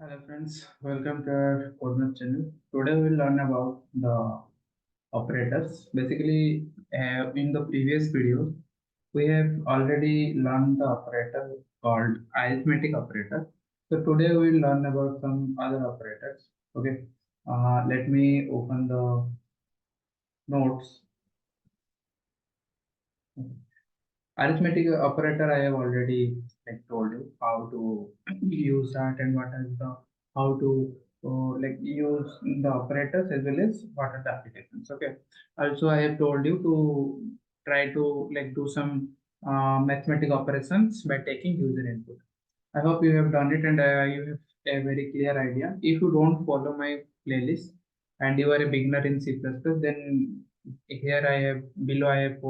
Hello friends, welcome to our Coordinate channel. Today we will learn about the operators. Basically, in the previous video, we have already learned the operator called arithmetic operator. So today we will learn about some other operators. Okay, let me open the notes. Arithmetic operator, I have already told you how to use that and what is the how to use the operators as well as what are the applications. Okay. Also, I have told you to try to do some mathematical operations by taking user input. I hope you have done it and you have a very clear idea. If you don't follow my playlist and you are a beginner in C++, then here I have below I have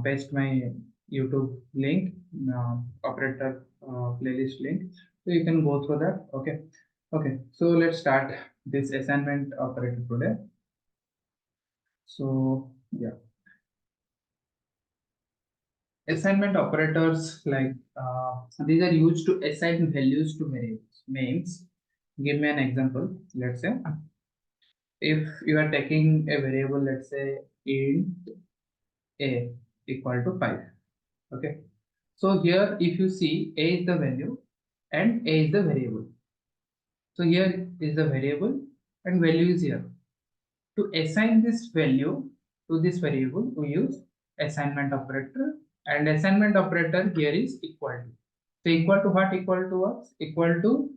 paste my YouTube link, operator playlist link, so you can go through that. Okay, okay. So let's start this assignment operator today. So yeah, assignment operators these are used to assign values to variables. Means, give me an example. Let's say if you are taking a variable, let's say int a equal to 5. Okay. So here, if you see, a is the value and a is the variable. So here is the variable and value is here. To assign this value to this variable, we use assignment operator, and assignment operator here is equal to. So equal to what? Equal to what? Equal to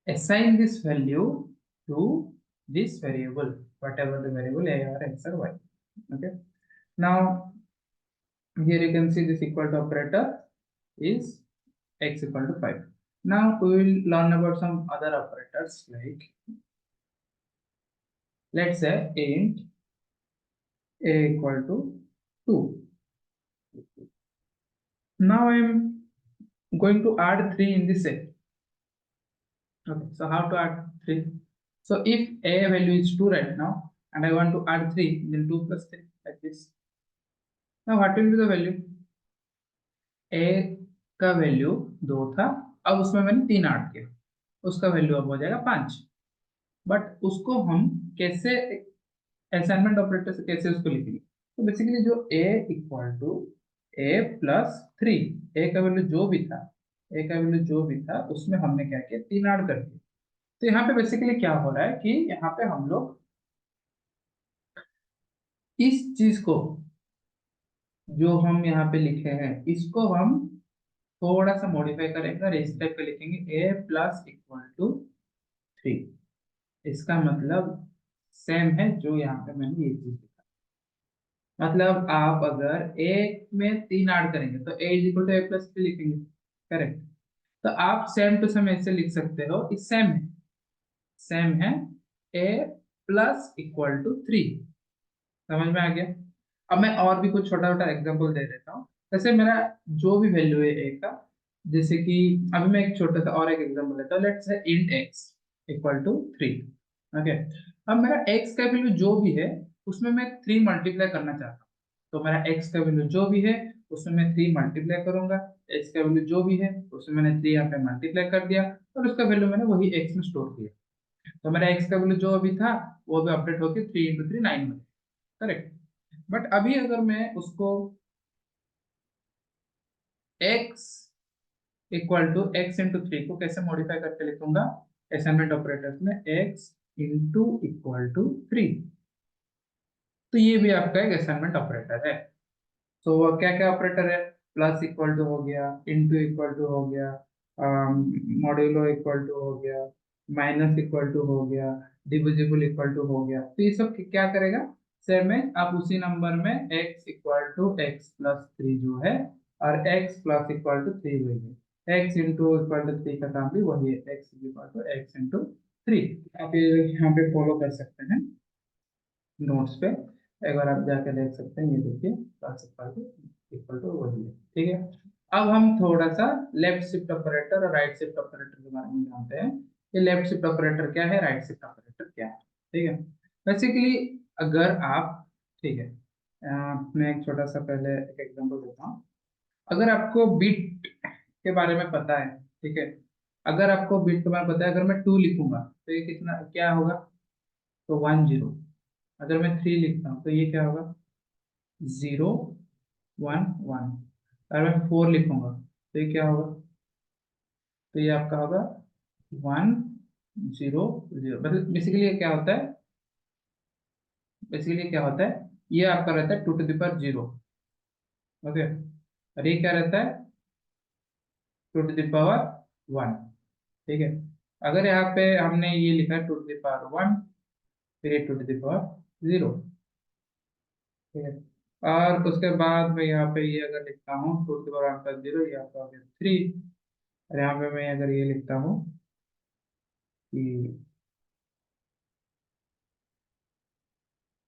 assign this value to this variable, whatever the variable a or x or y. Okay. Now here you can see this equal to operator is x equal to 5. Now we will learn about some other operators, like let's say int a equal to 2. Now I am going to add 3 in this set. Okay, so how to add 3? So if a value is 2 right now and I want to add 3, then 2 plus 3 like this. Now what will be the value? a का value 2 था, अब उसमें मैंने 3 add किया, उसका value अब हो जाएगा 5. बट उसको हम कैसे असाइनमेंट ऑपरेटर से कैसे उसको लिखेंगे? तो बेसिकली जो a equal to a plus 3, a का वैल्यू जो भी था, a का वैल्यू जो भी था उसमें हमने क्या किया? 3 ऐड कर दिया. तो यहाँ पे बेसिकली क्या हो रहा है कि यहाँ पे हम लोग इस चीज को जो हम यहाँ पे लिखे हैं इसको हम थोड़ा सा मॉडिफाई करेंगे और इस टाइप पे लिखेंगे a प्लस इक्वल टू 3. इसका मतलब सेम है जो यहाँ पे मैंने ये चीज लिखा. मतलब आप अगर a में 3 ऐड करेंगे तो a is equal to a plus 3 लिखेंगे. करेक्ट. तो आप सेम टू सेम ऐसे लिख सकते हो. इस सेम है a प्लस इक्वल टू 3. समझ में आ गया? अब मैं और भी कुछ छोटा छोटा एग्जांपल दे देता हूँ. जैसे मेरा जो भी वैल्यू है a का, जैसे कि अभी मैं एक छोटा सा और एक एग्जांपल लेता हूँ. Let's say int x equal to 3. Okay. अब मेरा x का वैल्यू जो भी है उसमें मैं 3 मल्टीप्लाई करना चाहता हूँ. तो मेरा x का वैल्यू जो भी है उसमें मैं 3 मल्टीप्लाई करूंगा. x का वैल्यू जो भी है उसमें मैंने 3 यहाँ पे मल्टीप्लाई कर दिया और उसका वैल्यू मैंने वही x में स्टोर किया. तो मेरा x का वैल्यू जो अभी था वो भी अपडेट होकर 3 इंटू 3 9 में. करेक्ट. बट अभी अगर मैं उसको x equal to x into 3 को कैसे मॉडिफाई करके लिखूंगा असाइनमेंट ऑपरेटर्स में? x into equal to 3. तो ये भी आपका एक असाइनमेंट ऑपरेटर है. तो वो क्या क्या ऑपरेटर है? प्लस इक्वल टू हो गया, इंटू इक्वल टू हो गया, मॉड्यूलो इक्वल टू हो गया, माइनस इक्वल टू हो गया, डिविजिबल इक्वल टू हो गया. तो ये सब क्या करेगा? सेम है. आप उसी नंबर में x equal to x plus 3 जो है और x प्लस इक्वल टू 3 वही है. x इंटू इक्वल टू 3 का काम भी वही है, x equal to x into 3. आप ये यहाँ पे फॉलो कर सकते हैं नोट्स पे. एक बार आप जाके देख सकते हैं. ये देखिए प्लस इक्वल टू वही है. ठीक है. अब हम थोड़ा सा लेफ्ट शिफ्ट ऑपरेटर और राइट शिफ्ट ऑपरेटर के बारे में जानते हैं. ये लेफ्ट शिफ्ट ऑपरेटर क्या है, राइट शिफ्ट ऑपरेटर क्या है. ठीक है. बेसिकली अगर आप, ठीक है, मैं एक छोटा सा पहले एक एग्जांपल देता हूँ. अगर आपको बिट के बारे में पता है, ठीक है, अगर आपको बिट तुम्हारा पता है, अगर मैं 2 लिखूंगा तो ये कितना क्या होगा, तो 1 0। अगर मैं 3 लिखता हूँ तो ये क्या होगा, 0 1 1। अगर मैं 4 लिखूंगा तो ये क्या होगा, तो ये आपका होगा 1 0 0। मतलब बेसिकली क्या होता है, बेसिकली क्या होता है, ये आपका रहता है 2 to the power 0। ओके, और ये क्या रहता है, 2 to the power 1। ठीक है, अगर यहाँ पे हमने ये लिखा है 2 to the power 1, फिर ये 2 to the power 0। ठीक है, और उसके बाद मैं यहाँ पे ये अगर लिखता हूँ 2 to the power 1 + 0, ये आपका हो गया 3। और यहाँ पे मैं अगर ये लिखता हूँ कि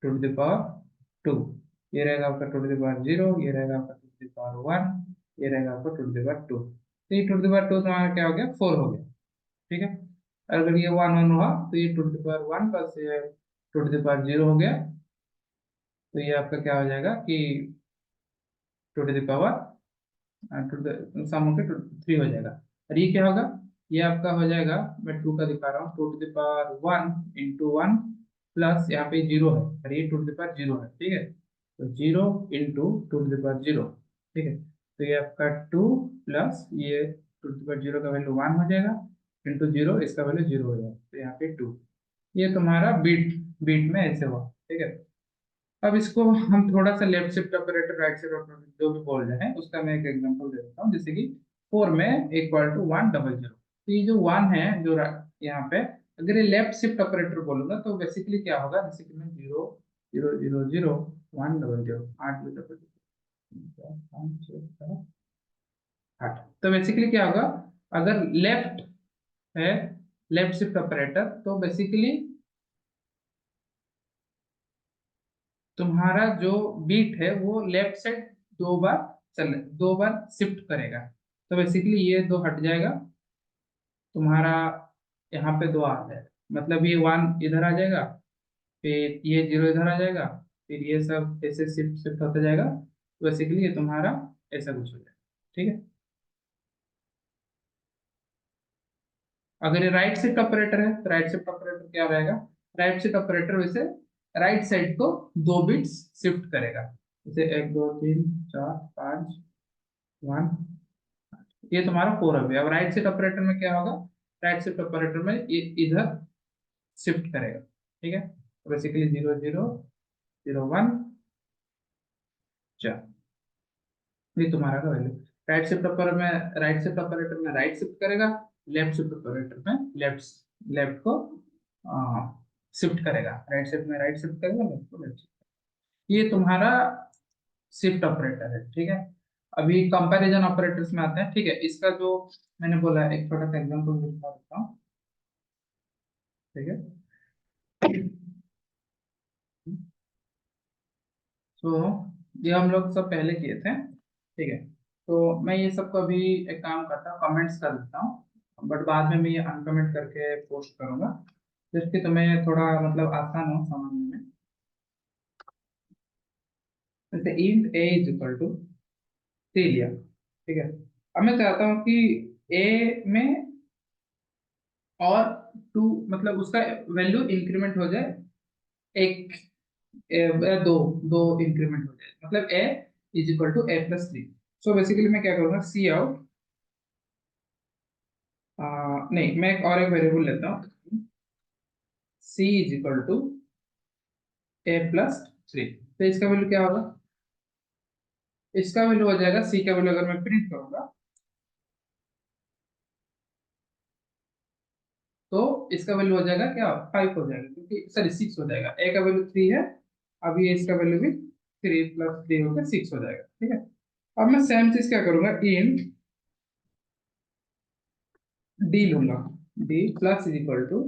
2 to the power 2, ये रहेगा आपका 2 to the power 0, ये रहेगा आपका 2 to the power 1, ये रहेगा आपका 2 to the power 2। तो ये 2 to the power 2 तुम्हारा क्या हो गया, 4 हो गया। ठीक है, और अगर ये 1 1 हुआ तो ये 2 to the power 1 प्लस ये 2 to the power 0 हो गया। तो ये आपका क्या हो जाएगा कि 2 to the power सम होकर 3 हो जाएगा। और ये क्या होगा, ये आपका हो जाएगा, मैं 2 का दिखा रहा हूँ, 2 to the power 1 × 1 प्लस यहाँ पे 0 है, और ये 2 to the power 0 है। ठीक है, तो 0 × 2 to the power 0। ठीक है, तो ये आपका 2 प्लस ये 2 to the power 0 का वैल्यू 1 हो जाएगा, इंटू 0 इसका वैल्यू 0 हो जाएगा, तो यहाँ पे 2। ये तुम्हारा बीट बीट में ऐसे हुआ। ठीक है, अब इसको हम थोड़ा सा left shift operator right shift operator जो भी बोल रहे हैं उसका मैं एक एग्जांपल दे देता हूँ। जैसे कि 4 में =1 0 0। तो ये जो 1 है जो यहाँ पे, अगर ये लेफ्ट शिफ्ट ऑपरेटर बोलूंगा तो बेसिकली क्या होगा, जैसे कि मैं 0 0 0 0 1 0 0 8 बिट ऑपरेटर 8। तो बेसिकली क्या होगा, अगर लेफ्ट है, लेफ्ट शिफ्ट ऑपरेटर, तो बेसिकली तुम्हारा जो बीट है वो लेफ्ट साइड 2 बार चल 2 बार शिफ्ट करेगा। तो बेसिकली ये 2 हट जाएगा, तुम्हारा यहाँ पे 2 आ जाएगा, मतलब ये 1 इधर आ जाएगा, फिर ये 0 इधर आ जाएगा, फिर ये सब ऐसे शिफ्ट शिफ्ट होता जाएगा। तो बेसिकली ये तुम्हारा ऐसा कुछ हो जाएगा। ठीक है, अगर ये राइट शिफ्ट ऑपरेटर है तो राइट शिफ्ट ऑपरेटर क्या रहेगा, राइट शिफ्ट ऑपरेटर वैसे राइट साइड को 2 बिट्स शिफ्ट करेगा, जैसे 1 2 3 4 5 1। ये तुम्हारा 4 हो गया। अब राइट शिफ्ट ऑपरेटर में क्या होगा, राइट शिफ्ट ऑपरेटर में ये इधर शिफ्ट करेगा। ठीक है, तो बेसिकली 0 0 0 1 4, ये तुम्हारा का वैल्यू। राइट शिफ्ट ऑपरेटर में राइट शिफ्ट करेगा, लेफ्ट शिफ्ट ऑपरेटर में लेफ्ट लेफ्ट को शिफ्ट करेगा, राइट शिफ्ट में राइट शिफ्ट करेगा, लेफ्ट को लेफ्ट शिफ्ट। ये तुम्हारा शिफ्ट ऑपरेटर है। ठीक है, अभी कंपैरिजन ऑपरेटर्स में आते हैं। ठीक है, इसका जो मैंने बोला एक छोटा सा एग्जांपल दिखा देता हूँ। ठीक है, तो ये हम लोग सब पहले किए थे। ठीक है, तो मैं ये सबको अभी एक काम करता हूँ, कमेंट्स कर देता हूँ, बट बाद में मैं ये अनकमेंट करके पोस्ट करूंगा, जिससे तुम्हें थोड़ा मतलब आसान हो समझने में। जैसे int a is equal to 3 लिया। ठीक है, अब मैं चाहता हूँ कि ए में और 2 मतलब उसका वैल्यू इंक्रीमेंट हो जाए, एक दो दो इंक्रीमेंट हो जाए, मतलब a is equal to A + 3। So basically मैं क्या करूंगा, सी आउट, नहीं मैं एक वेरिएबल लेता हूँ, सी इज इक्वल टू A + 3। तो इसका वैल्यू क्या होगा, इसका वैल्यू हो जाएगा, सी का वैल्यू अगर मैं प्रिंट करूंगा तो इसका वैल्यू हो जाएगा क्या, 5 हो जाएगा, क्योंकि सॉरी 6 हो जाएगा, ए का वैल्यू 3 है, अब ये इसका वैल्यू भी 3 + 3 होकर 6 हो जाएगा। ठीक है, अब मैं सेम चीज क्या करूंगा, इंट डी लूंगा, d plus is equal to,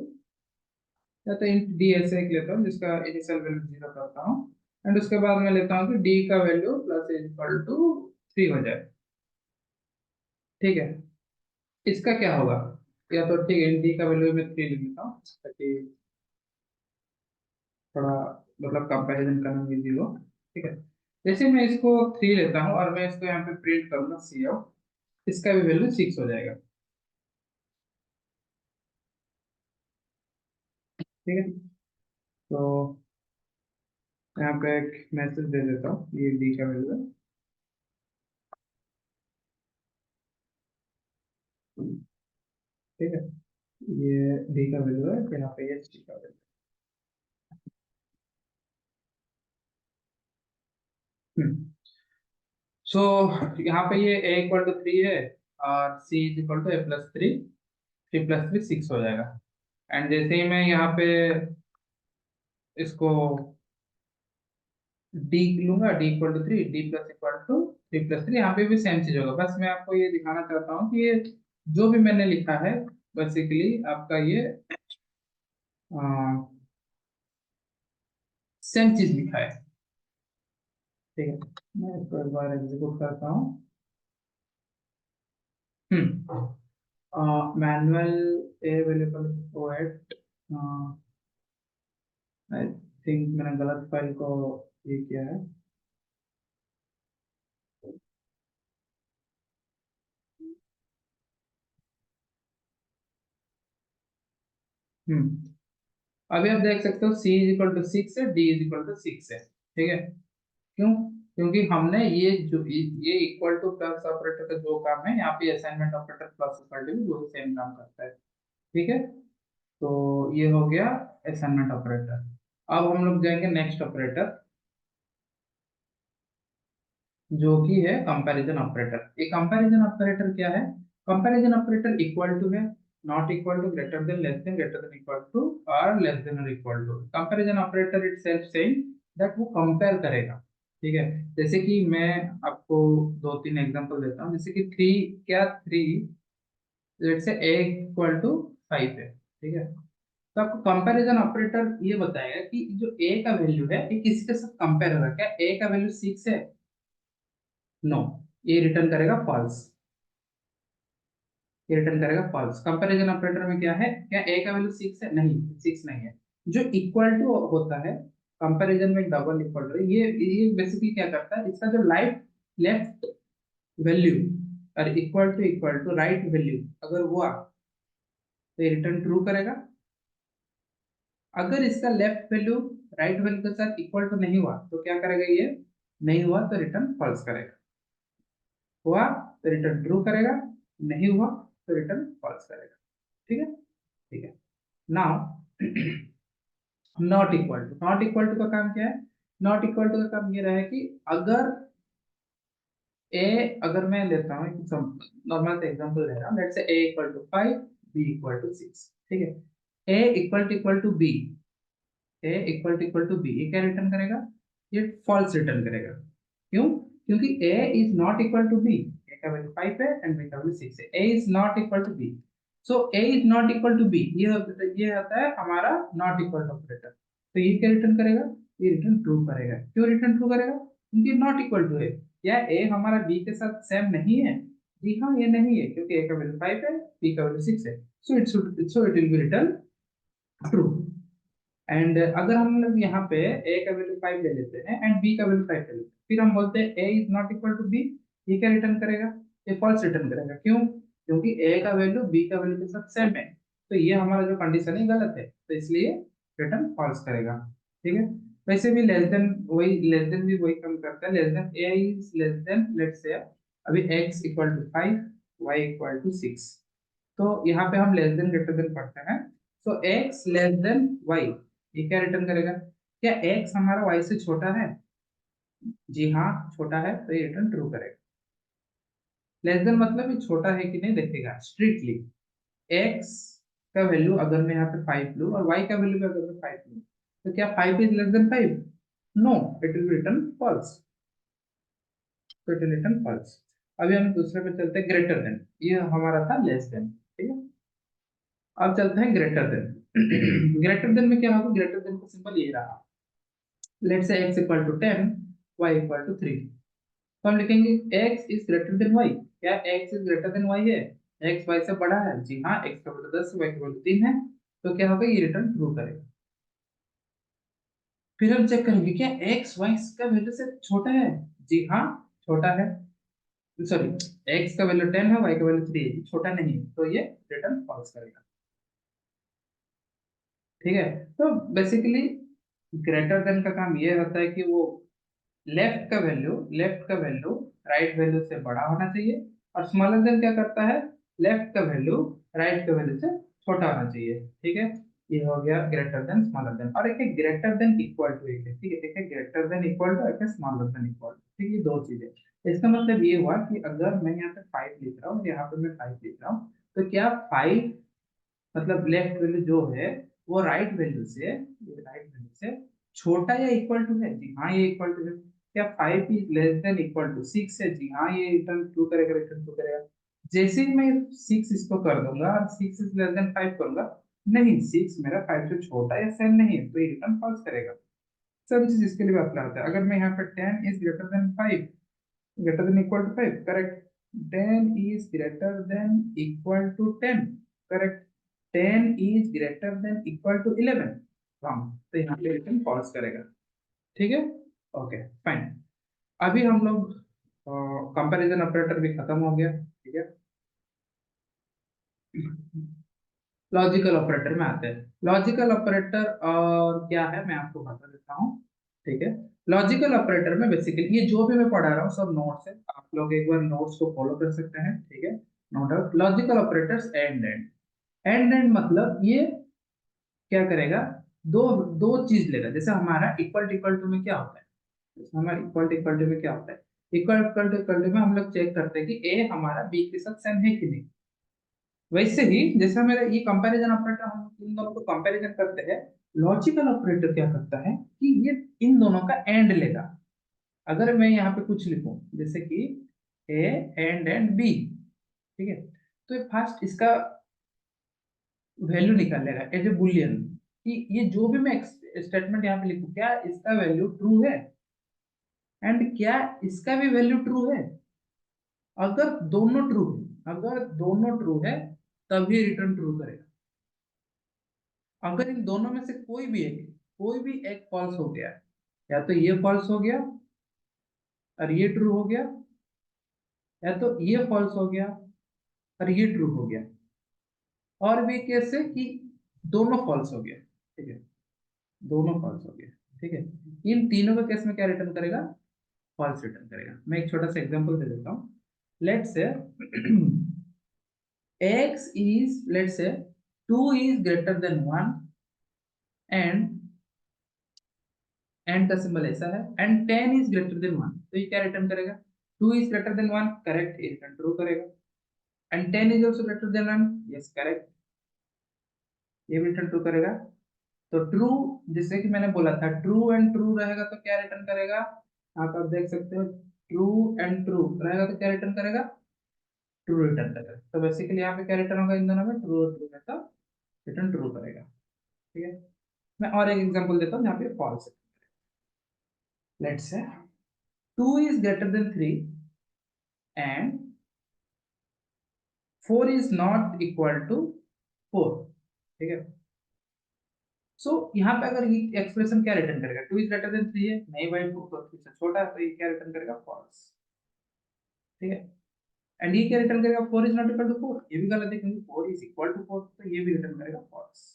या तो इंट डी ऐसे एक लेता हूँ जिसका इनिशियल वैल्यू 0 करता हूँ, एंड उसके बाद मैं लेता हूँ कि डी का value plus is equal to 3 हो जाए। ठीक है, इसका क्या होगा, या तो ठीक है डी का वैल्यू मैं 3 ले लेता हूँ ताकि थोड़ा मतलब कंपैरिजन करना इजी हो। ठीक है, जैसे मैं इसको 3 लेता हूँ और मैं इसको यहाँ पे प्रिंट करूंगा सी आउट, इसका भी वैल्यू 6 हो जाएगा। ठीक है। तो यहाँ पे एक मैसेज दे देता हूँ, ये डी का वैल्यू है। ठीक है, ये डी का वैल्यू है, यहाँ पे ये सी का वैल्यू। हम्म। सो यहाँ पे ये a इक्वल टू 3 है, और c is equal to a+3, 3+3 6 हो जाएगा। एंड जैसे ही मैं यहाँ पे इसको d लूंगा, d equal to 3, d plus equal to 3+3, यहाँ पे भी सेम चीज होगा। बस मैं आपको ये दिखाना चाहता हूँ कि ये जो भी मैंने लिखा है बेसिकली आपका ये सेम चीज लिखा है। ठीक है, मैं इसको एक बार एग्जीक्यूट करता हूँ। Manual available provide, I think मैंने गलत फाइल को ये किया है। हम्म। अभी आप देख सकते हो c इज इक्वल टू 6 है, d इज इक्वल टू 6 है। ठीक है, क्यों? क्योंकि हमने ये जो ये इक्वल टू प्लस ऑपरेटर का जो काम है, यहाँ पे assignment operator plus equal to भी वो सेम काम करता है। ठीक है, तो ये हो गया असाइनमेंट ऑपरेटर। अब हम लोग जाएंगे नेक्स्ट ऑपरेटर, जो कि है कंपैरिजन ऑपरेटर। ये कंपैरिजन ऑपरेटर क्या है? कंपैरिजन ऑपरेटर इक्वल टू है, not equal to, greater than, less than, greater than equal to, और लेस देन और equal to. Comparison operator itself saying that वो कंपेयर करेगा। ठीक है, जैसे कि मैं आपको दो तीन एग्जांपल देता हूँ। जैसे कि थ्री, क्या three, let's say a equal to 5 है। ठीक है, तो आपको कंपैरिजन ऑपरेटर ये बताएगा कि जो a का वैल्यू है ये किसके साथ कंपेयर हो रहा है। क्या a का वैल्यू 6 है? नो, ये रिटर्न करेगा फॉल्स। ये रिटर्न करेगा फॉल्स। कंपैरिजन ऑपरेटर में क्या है? क्या a का वैल्यू 6 है? नहीं, 6 नहीं है। जो इक्वल टू होता है कंपैरिजन में, डबल इक्वल टू, ये बेसिकली क्या करता है, इसका जो लाइट लेफ्ट वैल्यू और इक्वल टू राइट वैल्यू अगर हुआ तो ये रिटर्न ट्रू करेगा। अगर इसका लेफ्ट वैल्यू राइट वैल्यू के साथ इक्वल टू नहीं हुआ तो क्या करेगा ये? नहीं हुआ तो रिटर्न फॉल्स करेगा, हुआ तो रिटर्न ट्रू करेगा, नहीं हुआ तो रिटर्न फॉल्स करेगा। ठीक है, ठीक है। नाउ नॉट इक्वल टू का काम क्या है? नॉट इक्वल टू का काम ये रहा है कि अगर ए, अगर मैं लेता हूँ नॉर्मल से एग्जांपल ले रहा हूँ, let's say a equal to 5, b equal to 6। ठीक है, a equal to b, a equal to b, ये क्या रिटर्न करेगा? ये फॉल्स रिटर्न करेगा। क्यों? क्योंकि a is not equal to b, a का वैल्यू 5 है एंड b का वैल्यू 6 है। a is not equal to b, so a is not equal to b, ये होता है हमारा नॉट इक्वल टू ऑपरेटर। तो ये क्या रिटर्न करेगा? ये रिटर्न ट्रू करेगा। क्यों रिटर्न ट्रू करेगा? क्योंकि नॉट इक्वल टू है। क्या a हमारा b के साथ सेम नहीं है? जी हाँ, ये नहीं है, क्योंकि a का वैल्यू 5 है, b का वैल्यू 6 है। So it will be return true. And अगर हम लोग यहाँ पे a का वैल्यू 5 ले लेते हैं एंड b का वैल्यू 5 ले लेते हैं, फिर हम बोलते हैं a is not equal to b, ये क्या रिटर्न करेगा? ये फॉल्स रिटर्न करेगा। क्यों? क्योंकि a का वैल्यू b का वैल्यू के साथ सेम है। तो ये हमारा जो कंडीशन है गलत है, तो इसलिए रिटर्न फॉल्स करेगा। ठीक है, वैसे भी लेस देन, वही लेस देन भी वही कम करता है। Less than, a is less than, let's say अभी x equal to 5, y equal to 6, तो यहाँ पे हम लेस देन ग्रेटर देन पढ़ते हैं। सो x लेस देन y, ये क्या रिटर्न करेगा? क्या x हमारा y से छोटा है? जी हाँ, छोटा है, तो ये रिटर्न ट्रू करेगा। लेस देन मतलब ये छोटा है कि नहीं देखेगा स्ट्रिक्टली। x का वैल्यू अगर मैं यहाँ पे 5 लूँ और y का वैल्यू भी अगर मैं 5 लूँ, तो क्या 5 is less than 5? No, it will return false. तो इट विल रिटर्न फॉल्स। अभी हम दूसरे पे चलते हैं, ग्रेटर देन। ये हमारा था लेस देन। ठीक है, अब चलते हैं ग्रेटर देन। ग्रेटर देन में क्या होगा? ग्रेटर देन का सिंबल ये रहा। Let's say x equal to 10, y equal to 3, तो हम लिखेंगे x is greater than y। क्या x is greater than y है? x y से बड़ा है? जी हाँ, x का वैल्यू 10 y का वैल्यू 3 है। तो क्या होगा? ये रिटर्न ट्रू करेगा। फिर हम चेक करेंगे क्या x y का वैल्यू से छोटा है? जी हाँ, छोटा है। सॉरी, x का वैल्यू 10 है, y का वैल्यू 3 है, छोटा नहीं है, तो ये रिटर्न फॉल्स करेगा। ठीक है। तो बेसिकली ग्रेटर देन का काम ये होता है कि वो लेफ्ट का वैल्यू राइट वैल्यू से बड़ा होना चाहिए, और स्मॉलर देन क्या करता है, लेफ्ट का वैल्यू राइट का वैल्यू से छोटा होना चाहिए। ठीक है, ये हो गया ग्रेटर देन स्मॉलर देन। और एक है ग्रेटर देन इक्वल टू, एक है, ठीक है, एक है ग्रेटर देन इक्वल टू, एक है स्मॉलर देन इक्वल टू। ठीक है, ये दो चीजें। इसका मतलब ये हुआ कि अगर मैं यहाँ पे 5 लिख रहा हूँ, यहाँ पे मैं 5 लिख रहा हूँ, तो क्या 5 मतलब लेफ्ट वैल्यू जो है वो राइट वैल्यू से छोटा या इक्वल टू है? जी हाँ, ये इक्वल टू है। क्या 5 is less than equal to 6 है? जी हाँ, ये रिटर्न ट्रू करेगा, रिटर्न ट्रू करेगा। जैसे ही मैं 6 इसको कर दूंगा और 6 इज लेस देन 5 करूंगा, नहीं 6 मेरा 5 से छोटा या सेम नहीं है, तो ये रिटर्न फॉल्स करेगा। सब चीज इसके लिए अप्लाई होता है। अगर मैं यहाँ पे 10 is greater than 5, greater than equal to 5, correct. 10 is greater than equal to 10, correct. 10 is greater than equal to 11, wrong, तो यहाँ पे रिटर्न फॉल्स करेगा। ठीक है, ओके फाइन। अभी हम लोग कंपैरिजन ऑपरेटर भी खत्म हो गया। ठीक है, लॉजिकल ऑपरेटर में आते हैं। लॉजिकल ऑपरेटर और क्या है मैं आपको बता देता हूँ। ठीक है, लॉजिकल ऑपरेटर में बेसिकली ये जो भी मैं पढ़ा रहा हूँ सब नोट्स है, आप लोग एक बार नोट्स को फॉलो कर सकते हैं। ठीक है, no doubt. Logical operators and मतलब ये क्या करेगा, दो दो चीज लेगा। जैसे हमारा इक्वल टू में क्या होता है, जैसे हमारा इक्वल टू में क्या होता है, इक्वल टू में हम लोग चेक करते हैं कि ए हमारा बी के साथ सेम है कि नहीं। वैसे ही जैसे मेरा ये कंपैरिजन ऑपरेटर, हम इन दोनों को कंपैरिजन करते हैं। लॉजिकल ऑपरेटर क्या करता है कि ये इन दोनों का एंड लेगा। अगर मैं यहाँ पे कुछ लिखूं जैसे कि ए एंड बी, ठीक है, तो ये फर्स्ट इसका वैल्यू निकालेगा एज ए बुलियन, कि ये जो भी मैं स्टेटमेंट यहाँ पे लिखूं क्या इसका वैल्यू ट्रू है, एंड क्या इसका भी वैल्यू ट्रू है। अगर दोनों ट्रू है तभी रिटर्न ट्रू करेगा। अगर इन दोनों में से कोई भी एक फॉल्स हो गया, या तो ये फॉल्स हो गया और ये ट्रू हो गया, या तो ये फॉल्स हो गया और ये ट्रू हो गया, और भी केस है कि दोनों फॉल्स हो गया, ठीक है, दोनों फॉल्स हो गया, ठीक है, इन तीनों के केस में क्या रिटर्न करेगा, फॉल्स रिटर्न करेगा। मैं एक छोटा सा एग्जांपल दे देता हूँ। Let's say x is, let's say 2 is greater than 1, and का सिंबल ऐसा है, एंड 10 इज ग्रेटर देन 1, तो ये क्या रिटर्न करेगा, 2 इज ग्रेटर देन 1, करेक्ट, ये रिटर्न ट्रू करेगा। And 10 is also greater than 1, yes correct, ये भी रिटर्न ट्रू करेगा। तो ट्रू, जैसे कि मैंने बोला था ट्रू एंड ट्रू रहेगा तो क्या रिटर्न करेगा, आप देख सकते हो, ट्रू एंड ट्रू रहेगा तो क्या रिटर्न करेगा, ट्रू रिटर्न करेगा। तो बेसिकली यहाँ पे क्या रिटर्न होगा, इन दोनों में ट्रू और ट्रू है तो रिटर्न ट्रू करेगा। ठीक है, मैं और एक एग्जांपल देता हूँ जहाँ पे फॉल्स है। Let's say 2 is greater than 3 and 4 is not equal to 4, ठीक है। सो यहाँ पे अगर ये एक्सप्रेशन क्या रिटर्न करेगा, 2 is greater than 3 है, नहीं भाई 2 तो 3 से छोटा है, तो ये क्या रिटर्न करेगा, फॉल्स। ठीक है, एंड ये क्या रिटर्न करेगा, 4 is not equal to 4, ये भी गलत है क्योंकि 4 is equal to 4, तो ये भी रिटर्न करेगा फॉल्स।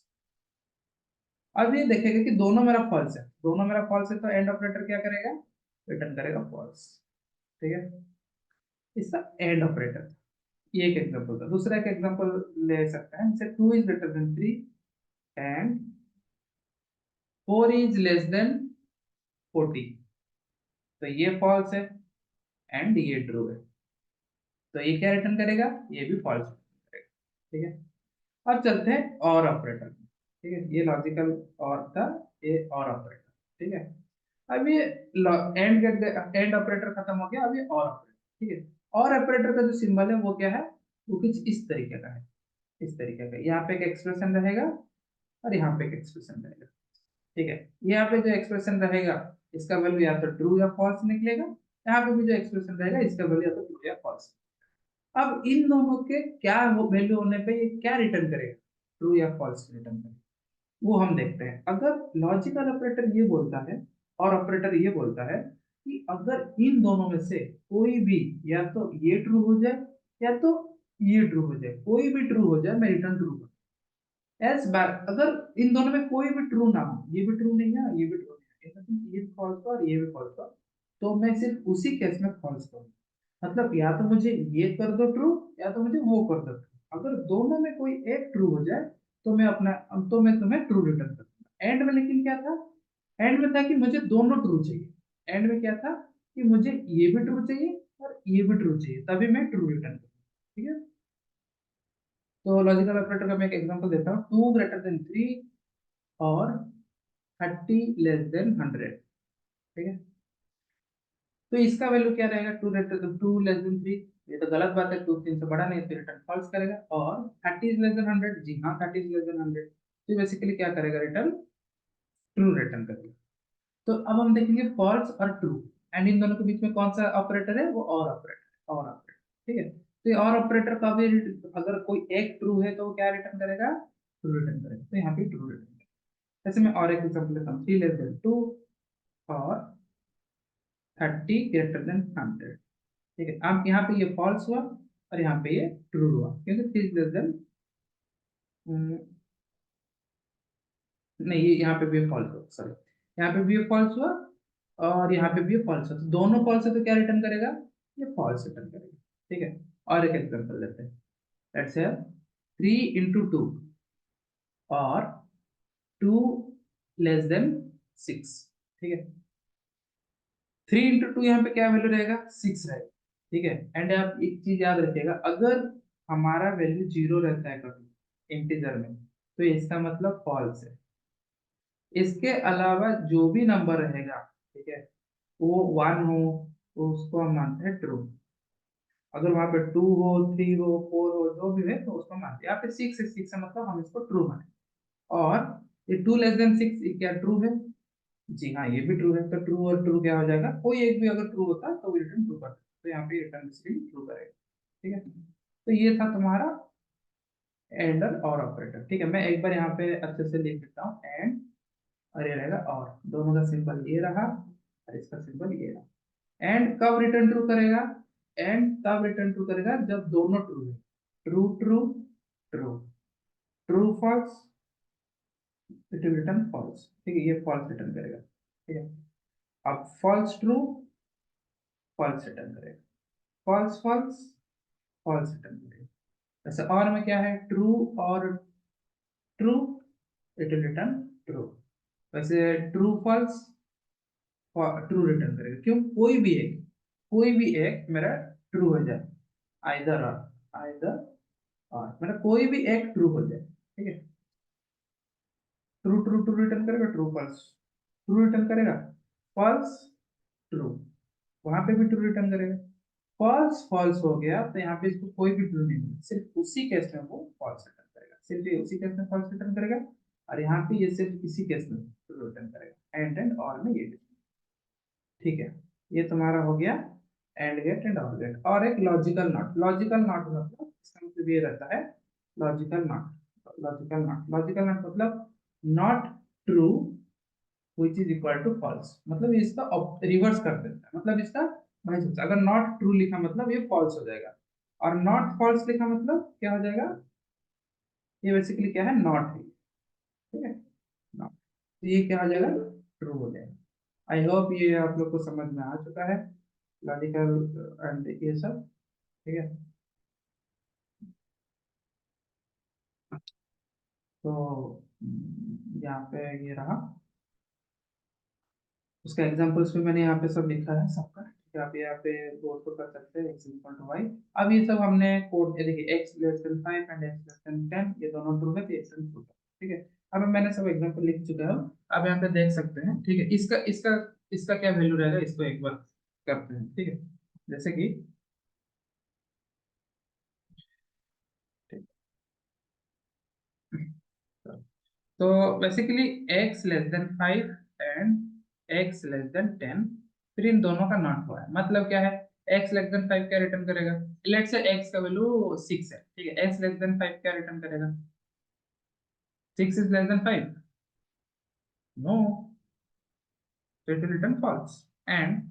अब ये देखेगा कि दोनों मेरा फॉल्स है, तो एंड ऑपरेटर क्या करेगा, रिटर्न करेगा फॉल्स। ठीक है, इसका एंड ऑपरेटर। ये एक एग्जांपल था। दूसरा एक एग्जांपल ले सकते हैं, जैसे 2 is greater then 3 and 4 is less then 40, तो ये फॉल्स है एंड ये ट्रू है, तो ये क्या रिटर्न करेगा, ये भी फॉल्स करेगा। ठीक है, अब चलते हैं और ऑपरेटर। ठीक है, ये लॉजिकल और था, ये और ऑपरेटर। ठीक है, अब ये एंड ऑपरेटर खत्म हो गया, अब ये और ऑपरेटर। ठीक है, और ऑपरेटर का जो सिंबल है वो क्या है, वो कुछ इस तरीके का है, इस तरीके का। यहाँ पे एक एक्सप्रेशन रहेगा और यहाँ पे एक एक्सप्रेशन रहेगा। ठीक है, यहाँ पे जो एक्सप्रेशन रहेगा इसका वैल्यू या तो ट्रू या फॉल्स निकलेगा, यहाँ पे भी जो एक्सप्रेशन रहेगा इसका वैल्यू या तो ट्रू या फॉल्स। अब इन दोनों के क्या वैल्यू होने पे ये क्या रिटर्न करेगा, ट्रू या फॉल्स रिटर्न करेगा, वो हम देखते हैं। अगर लॉजिकल ऑपरेटर ये बोलता है और ऑपरेटर ये बोलता है कि अगर इन दोनों में से कोई भी, या तो ये ट्रू हो जाए या तो ये ट्रू हो जाए, कोई भी ट्रू हो जाए मैं रिटर्न ट्रू करूँ। एल्स बैक, अगर इन दोनों में कोई भी ट्रू ना हो, ये भी ट्रू नहीं है ये भी ट्रू नहीं है, ये भी फॉल्स हो और ये भी फॉल्स हो, तो मैं सिर्फ उसी केस में फॉल्स करूंगा। मतलब या तो मुझे ये कर दो ट्रू, या तो मुझे वो कर दो ट्रू। अगर दोनों में कोई एक ट्रू हो जाए तो मैं अपना, तो मैं तुम्हें ट्रू रिटर्न करूंगा। एंड में लेकिन क्या था, एंड में था कि मुझे दोनों ट्रू चाहिए। एंड में क्या था कि मुझे ये भी ट्रू चाहिए और ये भी ट्रू चाहिए, तभी मैं ट्रू रिटर्न करूंगा। ठीक है, तो लॉजिकल ऑपरेटर का मैं एक एग्जांपल देता हूँ, 2 > 3 और 30 <100। ठीक है, तो इसका वैल्यू क्या रहेगा, 2 <3। ये तो गलत बात है, 2 3 से बड़ा नहीं है, तो रिटर्न फॉल्स करेगा। और 30 <100, जी हाँ 30 <100, तो बेसिकली क्या करेगा, रिटर्न ट्रू रिटर्न करेगा। तो अब हम देखेंगे फॉल्स और ट्रू, एंड इन दोनों के बीच में कौन सा ऑपरेटर है, वो और ऑपरेटर, और ऑपरेटर। ठीक है, तो ये और ऑपरेटर का भी अगर कोई एक ट्रू है तो वो क्या रिटर्न करेगा, ट्रू रिटर्न करेगा। तो यहाँ पे ट्रू रिटर्न करेगा। जैसे मैं और एक एग्जांपल लेता हूँ, 3 <2 और 30 <100। ठीक है, अब यहाँ पे ये फॉल्स हुआ और यहाँ पे ये ट्रू हुआ, क्योंकि 3 <, नहीं, ये यहाँ पे भी फॉल्स हुआ, सॉरी, यहाँ पे भी फॉल्स हुआ और यहाँ पे भी फॉल्स हुआ, तो दोनों फॉल्स है तो क्या रिटर्न करेगा, ये फॉल्स रिटर्न करेगा। ठीक है, और एक एग्जांपल लेते हैं, लेट्स से 3 × 2 और 2 <6। ठीक है, 3 × 2 यहाँ पे क्या वैल्यू रहेगा, 6 रहेगा। ठीक है, एंड आप एक चीज याद रखिएगा, अगर हमारा वैल्यू 0 रहता है कभी इंटीजर में, तो इसका मतलब फॉल्स है। इसके अलावा जो भी नंबर रहेगा, ठीक है, वो 1 हो तो उसको हम मानते हैं ट्रू। अगर वहां पे 2 हो, 3 हो, 4 हो, जो भी है तो उसको मानते हैं। यहाँ पे 6 है, 6 है मतलब हम इसको ट्रू माने। और ये 2 <6 क्या ट्रू है, जी हाँ ये भी ट्रू है। तो ट्रू और ट्रू क्या हो जाएगा, कोई एक भी अगर ट्रू होता तो रिटर्न ट्रू करता, तो यहाँ पे रिटर्न स्क्रीन ट्रू करेगा। ठीक है, तो ये था तुम्हारा एंड और ऑपरेटर। ठीक है, मैं एक बार यहाँ पे अच्छे से लिख देता हूँ, एंड और ये रहेगा और, दोनों का सिंबल ये रहा और इसका सिंबल ये रहा। एंड कब रिटर्न ट्रू करेगा, एंड तब रिटर्न ट्रू करेगा जब दोनों ट्रू है। True true true, true false, it will return false. ठीक है, ये फॉल्स रिटर्न करेगा। ठीक है, अब फॉल्स ट्रू, फॉल्स रिटर्न करेगा, फॉल्स फॉल्स, फॉल्स रिटर्न करेगा। जैसे और में क्या है, ट्रू और true, it will return true. वैसे ट्रू फॉल्स, ट्रू रिटर्न करेगा। क्यों, कोई भी एक, कोई भी एक मेरा ट्रू हो जाए, आइदर और, आइदर और, मतलब कोई भी एक ट्रू हो जाए। ठीक है, ट्रू ट्रू ट्रू रिटर्न करेगा, ट्रू फॉल्स ट्रू रिटर्न करेगा, फॉल्स ट्रू, वहां पे भी ट्रू रिटर्न करेगा। फॉल्स फॉल्स हो गया तो यहाँ पे इसको कोई भी ट्रू नहीं मिला, सिर्फ उसी केस में वो फॉल्स रिटर्न करेगा, सिर्फ ये उसी केस में फॉल्स रिटर्न करेगा। और यहाँ पे ये सिर्फ इसी केस में ट्रू रिटर्न करेगा, एंड और में ये। ठीक है, ये तुम्हारा हो गया एंड गेट एंड और गेट। और एक लॉजिकल नॉट, लॉजिकल नॉट मतलब इसका मतलब ये रहता है, logical not, logical not, logical not मतलब not true which is equal to false, मतलब ये इसका रिवर्स कर देता है, मतलब इसका भाई सोचा, अगर नॉट ट्रू लिखा मतलब ये फॉल्स हो जाएगा, और नॉट फॉल्स लिखा मतलब क्या हो जाएगा, ये बेसिकली क्या है, नॉट है। ठीक है, नॉट, तो ये क्या हो जाएगा, ट्रू हो जाएगा। आई होप ये आप लोग को समझ में आ चुका है, लॉजिकल एंड ये सब। ठीक है, तो यहाँ पे ये रहा, उसका एग्जांपल्स भी मैंने यहाँ पे सब लिखा है सबका। ठीक है, आप यहाँ पे बोर्ड को कर सकते हैं, x इक्वल टू वाई। अब ये सब हमने कोड, ये देखिए x <5 एंड x <10, ये दोनों ट्रू है तो x ट्रू है। ठीक है, अब मैंने सब एग्जांपल लिख चुका हूँ, अब यहाँ पे देख सकते हैं। ठीक है, इसका इसका इसका क्या वैल्यू रहेगा, इसको एक बार करते हैं। ठीक है, जैसे कि, ठीक, तो बेसिकली x <5 एंड x <10, फिर इन दोनों का नॉट हुआ है, मतलब क्या है, x <5 क्या रिटर्न करेगा, लेट्स से x का वैल्यू 6 है। ठीक है, x <5 क्या रिटर्न करेगा, 6 is less than 5, no, so it will return false. And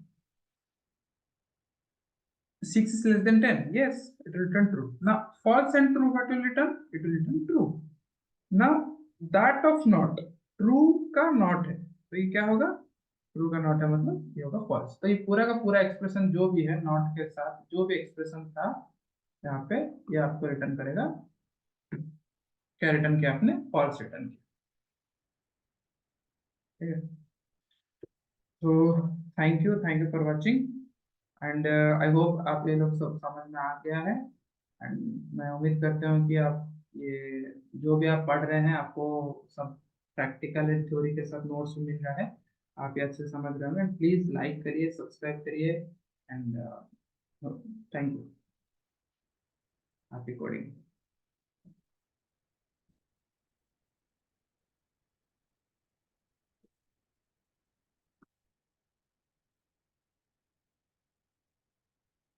6 is less than 10, yes, it will return true. Now false and true, what will return, it will return true. ना that of not, true का not है तो ये क्या होगा, true का not है मतलब ये होगा फॉल्स। तो ये पूरा का पूरा एक्सप्रेशन जो भी है नॉट के साथ जो भी एक्सप्रेशन था यहाँ पे, ये आपको रिटर्न करेगा, क्या रिटर्न किया आपने, फॉल्स रिटर्न किया। ठीक है, तो thank you for watching, and I hope आप ये लोग सब समझ में आ गया है। एंड मैं उम्मीद करता हूँ कि आप ये जो भी आप पढ़ रहे हैं आपको सब प्रैक्टिकल एंड थ्योरी के साथ नोट्स मिल रहा है, आप ये अच्छे से समझ रहे होंगे। प्लीज लाइक करिए, सब्सक्राइब करिए, and thank you, happy coding.